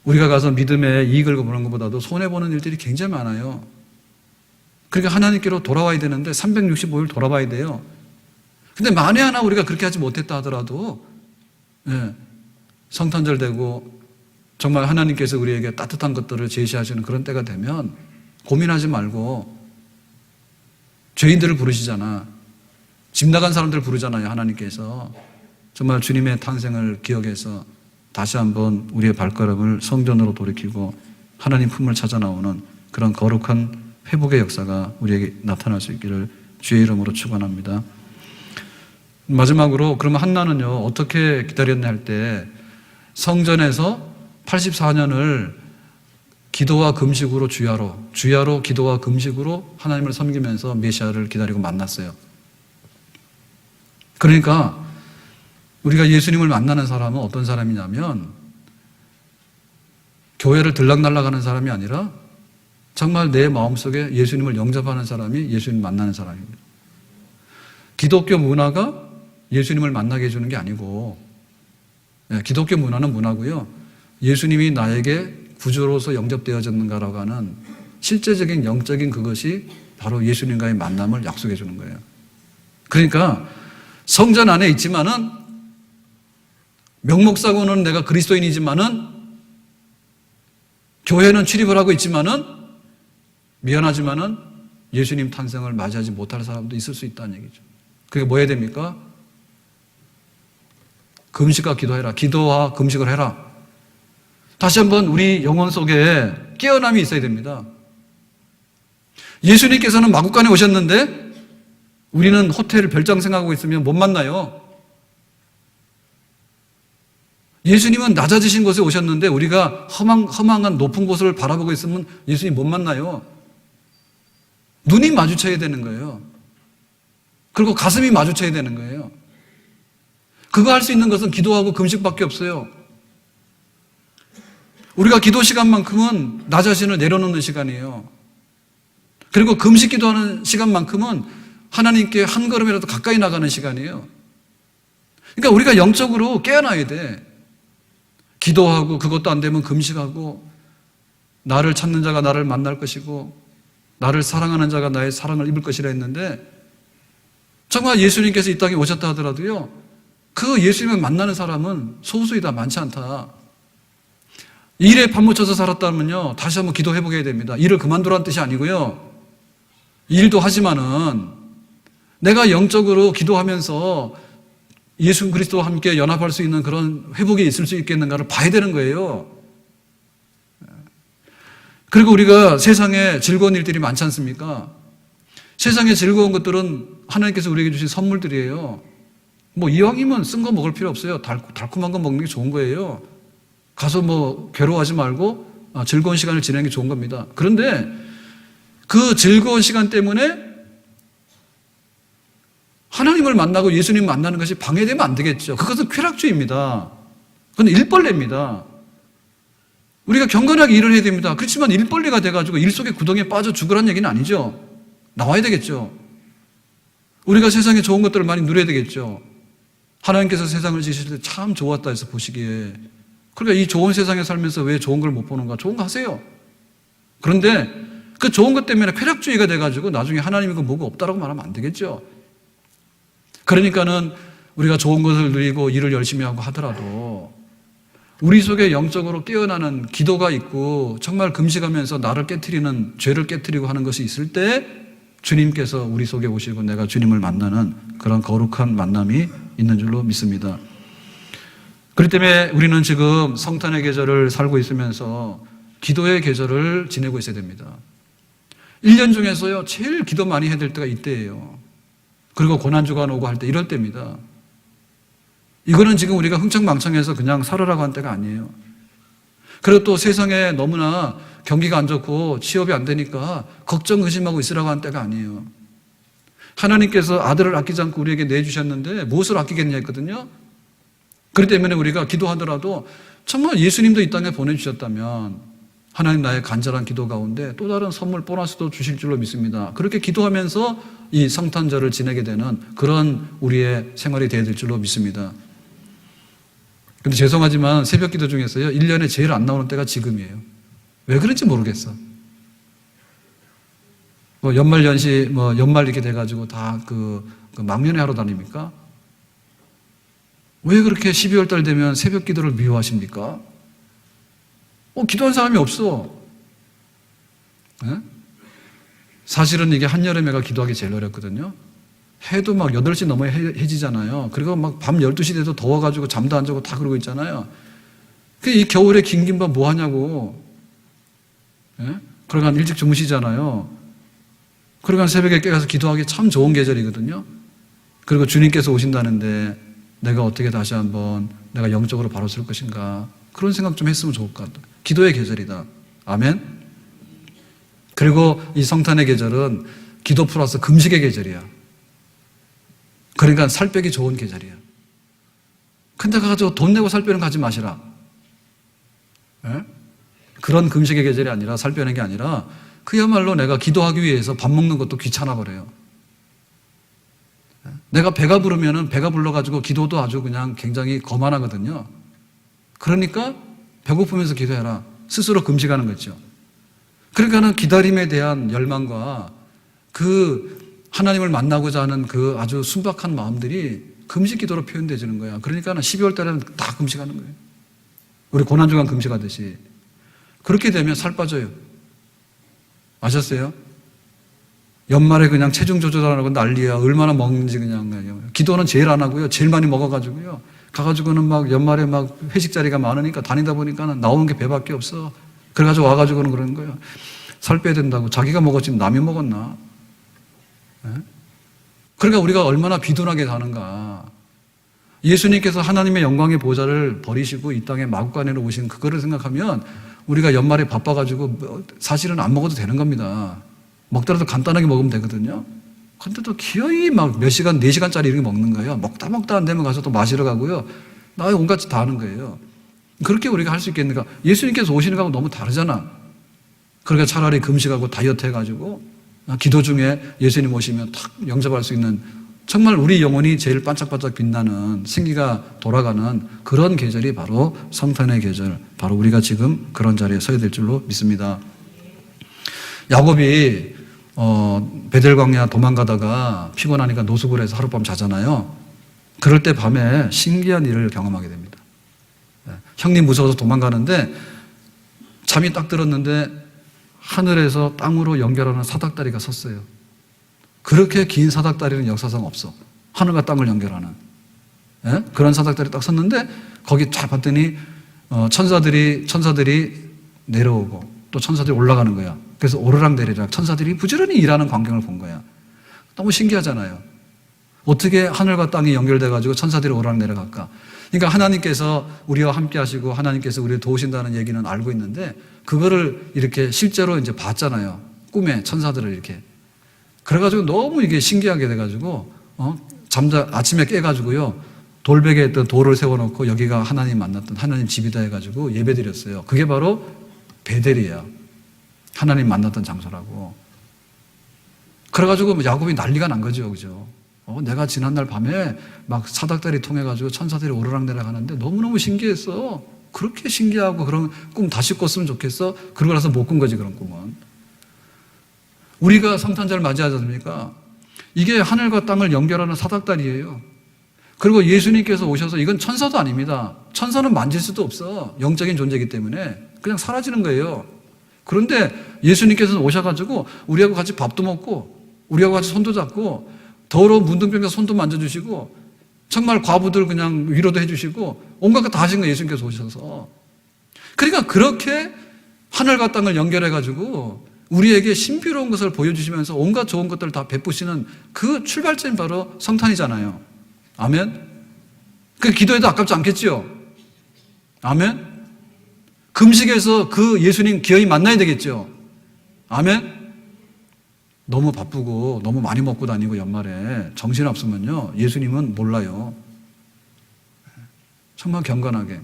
우리가 가서 믿음의 이익을 보는 것보다도 손해보는 일들이 굉장히 많아요. 그러니까 하나님께로 돌아와야 되는데 365일 돌아와야 돼요. 근데 만에 하나 우리가 그렇게 하지 못했다 하더라도 성탄절 되고 정말 하나님께서 우리에게 따뜻한 것들을 제시하시는 그런 때가 되면 고민하지 말고 죄인들을 부르시잖아. 집 나간 사람들을 부르잖아요. 하나님께서. 정말 주님의 탄생을 기억해서 다시 한번 우리의 발걸음을 성전으로 돌이키고 하나님 품을 찾아 나오는 그런 거룩한 회복의 역사가 우리에게 나타날 수 있기를 주의 이름으로 축원합니다. 마지막으로 그러면 한나는요 어떻게 기다렸냐 할 때 성전에서 84년을 기도와 금식으로 주야로 기도와 금식으로 하나님을 섬기면서 메시아를 기다리고 만났어요. 그러니까 우리가 예수님을 만나는 사람은 어떤 사람이냐면 교회를 들락날락하는 사람이 아니라 정말 내 마음속에 예수님을 영접하는 사람이 예수님을 만나는 사람입니다. 기독교 문화가 예수님을 만나게 해주는 게 아니고 기독교 문화는 문화고요. 예수님이 나에게 구주로서 영접되어졌는가라고 하는 실제적인 영적인 그것이 바로 예수님과의 만남을 약속해 주는 거예요. 그러니까 성전 안에 있지만은 명목상으로는 내가 그리스도인이지만은 교회는 출입을 하고 있지만은 미안하지만은 예수님 탄생을 맞이하지 못할 사람도 있을 수 있다는 얘기죠. 그게 뭐 해야 됩니까? 금식과 기도해라. 기도와 금식을 해라. 다시 한번 우리 영혼 속에 깨어남이 있어야 됩니다. 예수님께서는 마구간에 오셨는데 우리는 호텔 별장 생각하고 있으면 못 만나요. 예수님은 낮아지신 곳에 오셨는데 우리가 허망한 높은 곳을 바라보고 있으면 예수님 못 만나요. 눈이 마주쳐야 되는 거예요. 그리고 가슴이 마주쳐야 되는 거예요. 그거 할 수 있는 것은 기도하고 금식밖에 없어요. 우리가 기도 시간만큼은 나 자신을 내려놓는 시간이에요. 그리고 금식 기도하는 시간만큼은 하나님께 한 걸음이라도 가까이 나가는 시간이에요. 그러니까 우리가 영적으로 깨어나야 돼. 기도하고 그것도 안 되면 금식하고 나를 찾는 자가 나를 만날 것이고 나를 사랑하는 자가 나의 사랑을 입을 것이라 했는데 정말 예수님께서 이 땅에 오셨다 하더라도요 그 예수님을 만나는 사람은 소수이다, 많지 않다. 일에 파묻혀서 살았다면요 다시 한번 기도해보게 됩니다. 일을 그만두라는 뜻이 아니고요 일도 하지만은 내가 영적으로 기도하면서 예수 그리스도와 함께 연합할 수 있는 그런 회복이 있을 수 있겠는가를 봐야 되는 거예요. 그리고 우리가 세상에 즐거운 일들이 많지 않습니까? 세상에 즐거운 것들은 하나님께서 우리에게 주신 선물들이에요. 뭐 이왕이면 쓴 거 먹을 필요 없어요. 달콤한 거 먹는 게 좋은 거예요. 가서 뭐 괴로워하지 말고 즐거운 시간을 지내는 게 좋은 겁니다. 그런데 그 즐거운 시간 때문에 하나님을 만나고 예수님 만나는 것이 방해되면 안 되겠죠. 그것은 쾌락주의입니다. 그건 일벌레입니다. 우리가 경건하게 일을 해야 됩니다. 그렇지만 일벌레가 돼가지고 일 속의 구덩이에 빠져 죽으라는 얘기는 아니죠. 나와야 되겠죠. 우리가 세상에 좋은 것들을 많이 누려야 되겠죠. 하나님께서 세상을 지으실 때 참 좋았다 해서 보시기에 그러니까 이 좋은 세상에 살면서 왜 좋은 걸 못 보는가? 좋은 거 하세요. 그런데 그 좋은 것 때문에 쾌락주의가 돼가지고 나중에 하나님이 그 뭐가 없다라고 말하면 안 되겠죠. 그러니까는 우리가 좋은 것을 누리고 일을 열심히 하고 하더라도 우리 속에 영적으로 깨어나는 기도가 있고 정말 금식하면서 나를 깨트리는 죄를 깨트리고 하는 것이 있을 때 주님께서 우리 속에 오시고 내가 주님을 만나는 그런 거룩한 만남이 있는 줄로 믿습니다. 그렇기 때문에 우리는 지금 성탄의 계절을 살고 있으면서 기도의 계절을 지내고 있어야 됩니다. 1년 중에서요 제일 기도 많이 해야 될 때가 이때예요. 그리고 고난주가 오고 할 때 이럴 때입니다. 이거는 지금 우리가 흥청망청해서 그냥 살으라고 한 때가 아니에요. 그리고 또 세상에 너무나 경기가 안 좋고 취업이 안 되니까 걱정 의심하고 있으라고 한 때가 아니에요. 하나님께서 아들을 아끼지 않고 우리에게 내주셨는데 무엇을 아끼겠냐 했거든요. 그렇기 때문에 우리가 기도하더라도 정말 예수님도 이 땅에 보내주셨다면 하나님 나의 간절한 기도 가운데 또 다른 선물 보너스도 주실 줄로 믿습니다. 그렇게 기도하면서 이 성탄절을 지내게 되는 그런 우리의 생활이 되어야 될 줄로 믿습니다. 근데 죄송하지만 새벽 기도 중에서요, 1년에 제일 안 나오는 때가 지금이에요. 왜 그런지 모르겠어. 뭐 연말연시, 뭐 연말 이렇게 돼가지고 다 그 망연회 하러 다닙니까? 왜 그렇게 12월 달 되면 새벽 기도를 미워하십니까? 기도한 사람이 없어. 네? 사실은 이게 한여름에가 기도하기 제일 어렵거든요. 해도 막 8시 넘어야 해지잖아요. 그리고 막 밤 12시 돼도 더워가지고 잠도 안 자고 다 그러고 있잖아요. 이 겨울에 긴긴 밤 뭐 하냐고. 예? 그러니까 일찍 주무시잖아요. 그러니까 새벽에 깨어서 기도하기 참 좋은 계절이거든요. 그리고 주님께서 오신다는데 내가 어떻게 다시 한번 내가 영적으로 바로 설 것인가. 그런 생각 좀 했으면 좋을 것 같아요. 기도의 계절이다. 아멘. 그리고 이 성탄의 계절은 기도 플러스 금식의 계절이야. 그러니까 살 빼기 좋은 계절이야. 근데 가서 돈 내고 살 빼는 거 하지 마시라. 예? 그런 금식의 계절이 아니라 살 빼는 게 아니라 그야말로 내가 기도하기 위해서 밥 먹는 것도 귀찮아 버려요. 예? 내가 배가 부르면은 배가 불러가지고 기도도 아주 그냥 굉장히 거만하거든요. 그러니까 배고프면서 기도해라. 스스로 금식하는 거죠. 그러니까는 기다림에 대한 열망과 그 하나님을 만나고자 하는 그 아주 순박한 마음들이 금식 기도로 표현되지는 거야. 그러니까 12월 달에는 다 금식하는 거예요. 우리 고난주간 금식하듯이. 그렇게 되면 살 빠져요. 아셨어요? 연말에 그냥 체중 조절 안 하고 난리야. 얼마나 먹는지 그냥. 기도는 제일 안 하고요. 제일 많이 먹어가지고요. 가가지고는 막 연말에 막 회식 자리가 많으니까 다니다 보니까 나오는 게 배밖에 없어. 그래가지고 와가지고는 그러는 거예요. 살 빼야 된다고. 자기가 먹었지 남이 먹었나? 네? 그러니까 우리가 얼마나 비둔하게 사는가. 예수님께서 하나님의 영광의 보좌를 버리시고 이 땅에 마구간으로 오신 그거를 생각하면 우리가 연말에 바빠가지고 사실은 안 먹어도 되는 겁니다. 먹더라도 간단하게 먹으면 되거든요. 근데 또 기어이 막 몇 시간, 4시간짜리 이렇게 먹는 거예요. 먹다 안 되면 가서 또 마시러 가고요. 나 온갖 짓 다 하는 거예요. 그렇게 우리가 할 수 있겠는가? 예수님께서 오시는 거하고 너무 다르잖아. 그러니까 차라리 금식하고 다이어트 해가지고 기도 중에 예수님 오시면 탁 영접할 수 있는 정말 우리 영혼이 제일 반짝반짝 빛나는 생기가 돌아가는 그런 계절이 바로 성탄의 계절, 바로 우리가 지금 그런 자리에 서야 될 줄로 믿습니다. 야곱이 베델 광야 도망가다가 피곤하니까 노숙을 해서 하룻밤 자잖아요. 그럴 때 밤에 신기한 일을 경험하게 됩니다. 형님 무서워서 도망가는데 잠이 딱 들었는데 하늘에서 땅으로 연결하는 사닥다리가 섰어요. 그렇게 긴 사닥다리는 역사상 없어. 하늘과 땅을 연결하는. 예? 그런 사닥다리 딱 섰는데 거기 쫙 봤더니 천사들이 내려오고 또 천사들이 올라가는 거야. 그래서 오르락내리락 천사들이 부지런히 일하는 광경을 본 거야. 너무 신기하잖아요. 어떻게 하늘과 땅이 연결돼가지고 천사들이 오르락내리락할까? 그러니까 하나님께서 우리와 함께 하시고 하나님께서 우리를 도우신다는 얘기는 알고 있는데 그거를 이렇게 실제로 이제 봤잖아요. 꿈에 천사들을 이렇게. 그래가지고 너무 이게 신기하게 돼가지고 아침에 깨가지고요. 돌베개에 있던 돌을 세워놓고 여기가 하나님 만났던 하나님 집이다 해가지고 예배드렸어요. 그게 바로 베델이에요. 하나님 만났던 장소라고. 그래가지고 야곱이 난리가 난 거죠. 그죠? 내가 지난날 밤에 막 사닥다리 통해가지고 천사들이 오르락내락 하는데 너무너무 신기했어. 그렇게 신기하고 그런 꿈 다시 꿨으면 좋겠어. 그러고 나서 못 꾼 거지, 그런 꿈은. 우리가 성탄절을 맞이하지 않습니까? 이게 하늘과 땅을 연결하는 사닥다리예요. 그리고 예수님께서 오셔서 이건 천사도 아닙니다. 천사는 만질 수도 없어. 영적인 존재이기 때문에 그냥 사라지는 거예요. 그런데 예수님께서 오셔가지고 우리하고 같이 밥도 먹고 우리하고 같이 손도 잡고 더러운 문둥병자 손도 만져주시고 정말 과부들 그냥 위로도 해주시고 온갖 거 다 하신 거예요. 예수님께서 오셔서. 그러니까 그렇게 하늘과 땅을 연결해가지고 우리에게 신비로운 것을 보여주시면서 온갖 좋은 것들을 다 베푸시는 그 출발점이 바로 성탄이잖아요. 아멘? 그 기도해도 아깝지 않겠지요? 아멘? 금식에서 그 예수님 기어이 만나야 되겠죠? 아멘? 너무 바쁘고 너무 많이 먹고 다니고 연말에 정신없으면요 예수님은 몰라요. 정말 경건하게.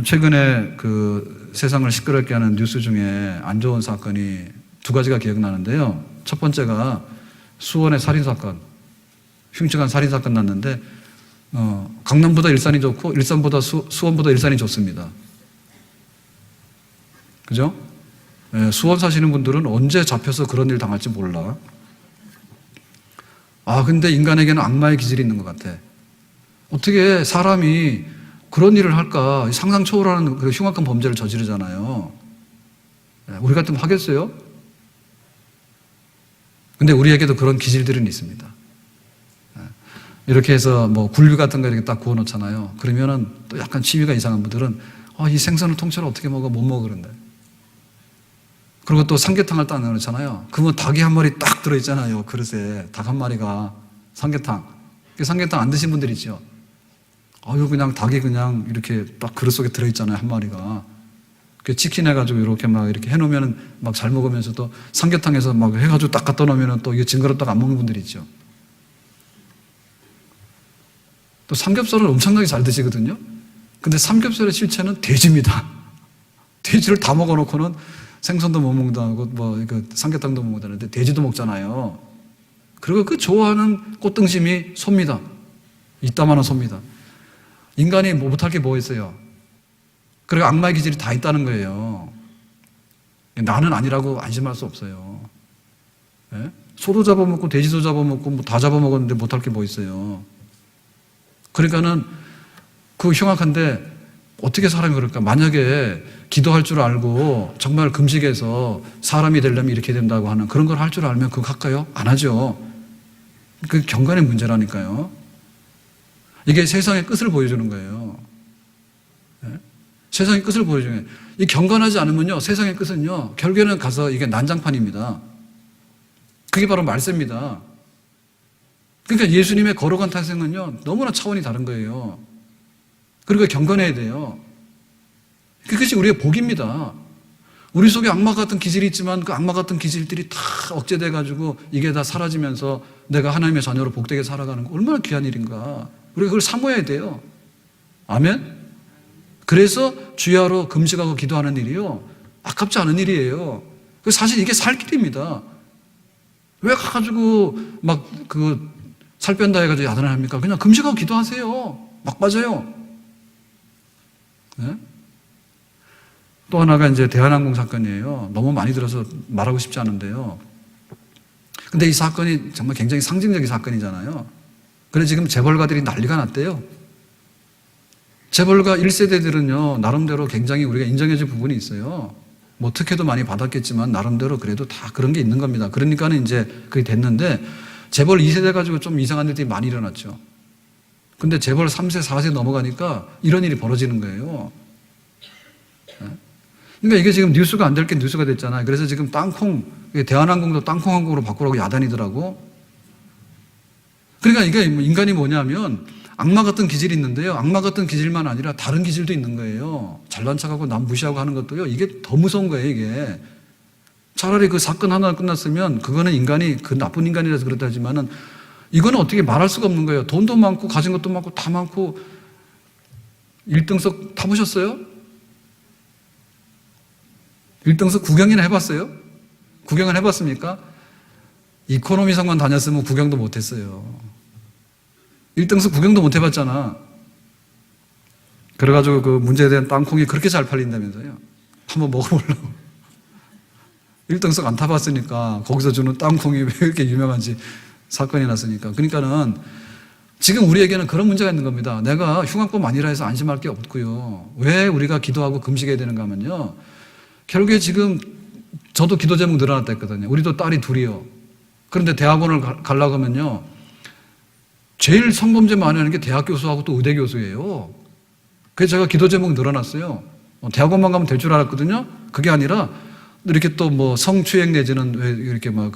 최근에 그 세상을 시끄럽게 하는 뉴스 중에 안 좋은 사건이 2가지가 기억나는데요. 첫 번째가 수원의 살인사건, 흉측한 살인사건 났는데 강남보다 일산이 좋고 일산보다 수원보다 일산이 좋습니다. 그죠? 예, 수원 사시는 분들은 언제 잡혀서 그런 일 당할지 몰라. 근데 인간에게는 악마의 기질이 있는 것 같아. 어떻게 사람이 그런 일을 할까? 상상 초월하는 그 흉악한 범죄를 저지르잖아요. 우리 같으면 하겠어요? 근데 우리에게도 그런 기질들은 있습니다. 이렇게 해서 뭐 굴비 같은 거 이렇게 딱 구워 놓잖아요. 그러면은 또 약간 취미가 이상한 분들은 이 생선을 통째로 어떻게 먹어? 못 먹어 그런데. 그리고 또 삼계탕을 딱 넣어놓잖아요. 그러면 닭이 한 마리 딱 들어있잖아요. 그릇에 닭 한 마리가 삼계탕. 삼계탕 안 드신 분들 있죠. 그냥 닭이 그냥 이렇게 딱 그릇 속에 들어있잖아요. 한 마리가. 그 치킨 해가지고 이렇게 막 이렇게 해놓으면 막 잘 먹으면서도 삼계탕에서 막 해가지고 딱 갖다 놓으면 또 이게 징그럽다고 안 먹는 분들이 있죠. 또 삼겹살을 엄청나게 잘 드시거든요. 근데 삼겹살의 실체는 돼지입니다. 돼지를 다 먹어놓고는 생선도 못 먹는다고 삼계탕도 못 먹는다는데 돼지도 먹잖아요. 그리고 그 좋아하는 꽃등심이 소입니다. 이따만한 소입니다. 인간이 못할 게 뭐 있어요? 그리고 악마의 기질이 다 있다는 거예요. 나는 아니라고 안심할 수 없어요. 예? 소도 잡아먹고 돼지도 잡아먹고 뭐 다 잡아먹었는데 못할 게 뭐 있어요. 그러니까는 그 흉악한데 어떻게 사람이 그럴까? 만약에 기도할 줄 알고 정말 금식해서 사람이 되려면 이렇게 된다고 하는 그런 걸 할 줄 알면 그거 할까요? 안 하죠. 그 경건의 문제라니까요. 이게 세상의 끝을 보여주는 거예요. 네? 세상의 끝을 보여주는 거예요. 이 경건하지 않으면요, 세상의 끝은요, 결국에는 가서 이게 난장판입니다. 그게 바로 말세입니다. 그러니까 예수님의 거룩한 탄생은요, 너무나 차원이 다른 거예요. 그리고 경건해야 돼요. 그것이 우리의 복입니다. 우리 속에 악마 같은 기질이 있지만 그 악마 같은 기질들이 다 억제돼가지고 이게 다 사라지면서 내가 하나님의 자녀로 복되게 살아가는 거 얼마나 귀한 일인가. 우리가 그걸 사모해야 돼요. 아멘? 그래서 주야로 금식하고 기도하는 일이요, 아깝지 않은 일이에요. 사실 이게 살 길입니다. 왜 가가지고 막 살 뺀다 해가지고 야단을 합니까? 그냥 금식하고 기도하세요. 막 빠져요. 네? 또 하나가 이제 대한항공 사건이에요. 너무 많이 들어서 말하고 싶지 않은데요. 근데 이 사건이 정말 굉장히 상징적인 사건이잖아요. 그래서 지금 재벌가들이 난리가 났대요. 재벌가 1세대들은요, 나름대로 굉장히 우리가 인정해줄 부분이 있어요. 뭐 특혜도 많이 받았겠지만, 나름대로 그래도 다 그런 게 있는 겁니다. 그러니까는 이제 그게 됐는데, 재벌 2세대 가지고 좀 이상한 일들이 많이 일어났죠. 근데 재벌 3세, 4세 넘어가니까 이런 일이 벌어지는 거예요. 그러니까 이게 지금 뉴스가 안 될 게 뉴스가 됐잖아요. 그래서 지금 땅콩, 대한항공도 땅콩항공으로 바꾸라고 야단이더라고. 그러니까 이게 인간이 뭐냐면 악마 같은 기질이 있는데요. 악마 같은 기질만 아니라 다른 기질도 있는 거예요. 잘난 척하고 남 무시하고 하는 것도요. 이게 더 무서운 거예요, 이게. 차라리 그 사건 하나 끝났으면 그거는 인간이 그 나쁜 인간이라서 그렇다 하지만은 이거는 어떻게 말할 수가 없는 거예요. 돈도 많고 가진 것도 많고 다 많고 1등석 타보셨어요? 1등석 구경이나 해봤어요? 구경을 해봤습니까? 이코노미석만 다녔으면 구경도 못했어요. 1등석 구경도 못 해봤잖아. 그래가지고 그 문제에 대한 땅콩이 그렇게 잘 팔린다면서요. 한번 먹어보려고. 1등석 안 타봤으니까 거기서 주는 땅콩이 왜 이렇게 유명한지 사건이 났으니까. 그러니까는 지금 우리에게는 그런 문제가 있는 겁니다. 내가 흉악범 아니라 해서 안심할 게 없고요. 왜 우리가 기도하고 금식해야 되는가 하면요, 결국에 지금 저도 기도 제목 늘어났다 했거든요. 우리도 딸이 둘이요. 그런데 대학원을 가려고 하면요, 제일 성범죄 많이 하는 게 대학 교수하고 또 의대 교수예요. 그래서 제가 기도 제목 늘어났어요. 대학원만 가면 될 줄 알았거든요. 그게 아니라 이렇게 또 뭐 성추행 내지는 왜 이렇게 막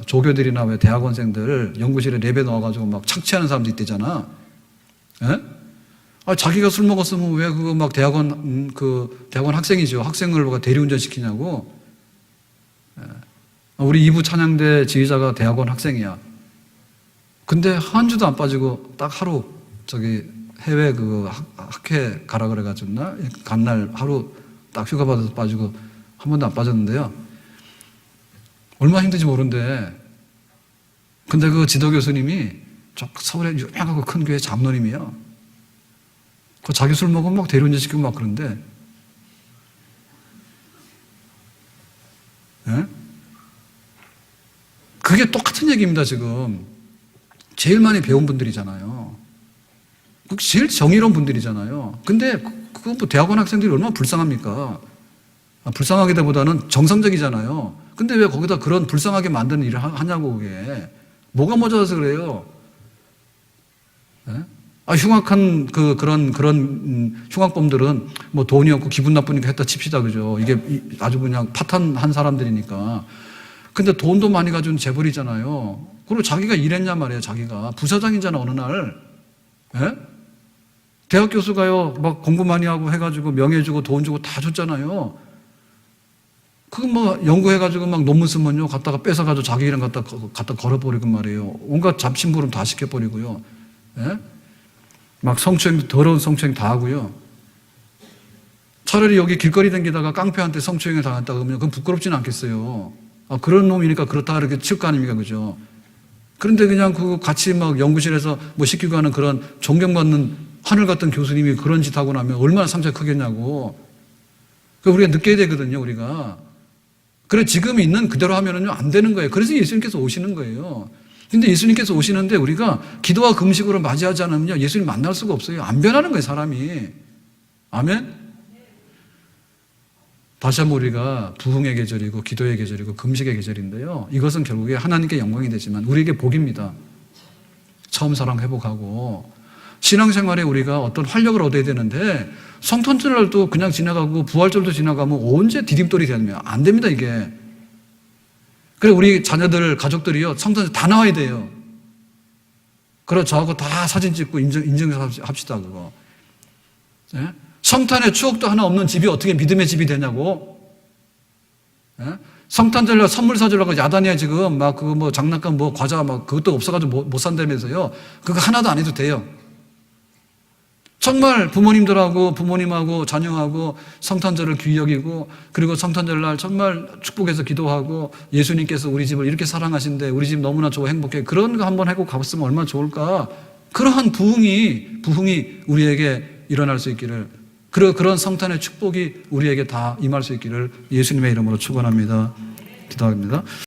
조교들이나 왜 대학원생들 연구실에 랩에 넣어가지고 막 착취하는 사람도 있대잖아. 예? 자기가 술 먹었으면 왜 그거 막 대학원 학생이죠. 학생을 대리운전 시키냐고. 예. 우리 이부 찬양대 지휘자가 대학원 학생이야. 근데 한 주도 안 빠지고 딱 하루 해외 학회 가라 그래가지고 간 날 하루 딱 휴가 받아서 빠지고 한 번도 안 빠졌는데요. 얼마나 힘든지 모르는데, 근데 그 지도 교수님이 저 서울에 유명하고 큰 교회 장로님이요. 그 자기 술 먹으면 막 대리운전 시키고 막 그런데, 예? 그게 똑같은 얘기입니다, 지금. 제일 많이 배운 분들이잖아요. 제일 정의로운 분들이잖아요. 근데 그거 뭐 대학원 학생들이 얼마나 불쌍합니까? 불쌍하기보다는 정상적이잖아요. 근데 왜 거기다 그런 불쌍하게 만드는 일을 하냐고, 그게. 뭐가 모자라서 그래요? 예? 흉악한 그런 흉악범들은 뭐 돈이 없고 기분 나쁘니까 했다 칩시다, 그죠? 이게 아주 그냥 파탄한 사람들이니까. 근데 돈도 많이 가진 재벌이잖아요. 그리고 자기가 일했냔 말이에요, 자기가. 부사장이잖아, 어느 날. 예? 대학 교수가요, 막 공부 많이 하고 해가지고 명예 주고 돈 주고 다 줬잖아요. 그거 뭐 연구해가지고 막 논문 쓰면요, 갖다가 뺏어가지고 자기 이름 갖다 걸어버리고 말이에요. 온갖 잡심부름 다 시켜버리고요. 예? 막 성추행, 더러운 성추행 다 하고요. 차라리 여기 길거리 다니다가 깡패한테 성추행을 당했다 그러면 그건 부끄럽지는 않겠어요. 그런 놈이니까 그렇다 이렇게 칠 거 아닙니까, 그죠? 그런데 그냥 그 같이 막 연구실에서 뭐 시키고 하는 그런 존경받는 하늘 같은 교수님이 그런 짓 하고 나면 얼마나 상처가 크겠냐고. 우리가 느껴야 되거든요, 우리가. 그래, 지금 있는 그대로 하면은요, 안 되는 거예요. 그래서 예수님께서 오시는 거예요. 근데 예수님께서 오시는데 우리가 기도와 금식으로 맞이하지 않으면요, 예수님 만날 수가 없어요. 안 변하는 거예요, 사람이. 아멘? 다시 한번 우리가 부흥의 계절이고 기도의 계절이고 금식의 계절인데요. 이것은 결국에 하나님께 영광이 되지만 우리에게 복입니다. 처음 사랑 회복하고 신앙생활에 우리가 어떤 활력을 얻어야 되는데 성탄절날도 그냥 지나가고 부활절도 지나가면 언제 디딤돌이 되면 안 됩니다, 이게. 그래, 우리 자녀들, 가족들이요, 성탄절 다 나와야 돼요. 그래, 저하고 다 사진 찍고 인증합시다, 그거. 예? 성탄의 추억도 하나 없는 집이 어떻게 믿음의 집이 되냐고? 예? 성탄절날 선물 사주려고 야단이야, 지금. 막 그거 뭐 장난감 뭐 과자 막 그것도 없어가지고 못 산다면서요. 그거 하나도 안 해도 돼요. 정말 부모님하고 자녀하고 성탄절을 귀히 여기고 그리고 성탄절날 정말 축복해서 기도하고 예수님께서 우리 집을 이렇게 사랑하신데 우리 집 너무나 좋아 행복해. 그런 거 한번 하고 가봤으면 얼마나 좋을까. 그러한 부흥이 우리에게 일어날 수 있기를, 그런 성탄의 축복이 우리에게 다 임할 수 있기를 예수님의 이름으로 축원합니다. 기도합니다.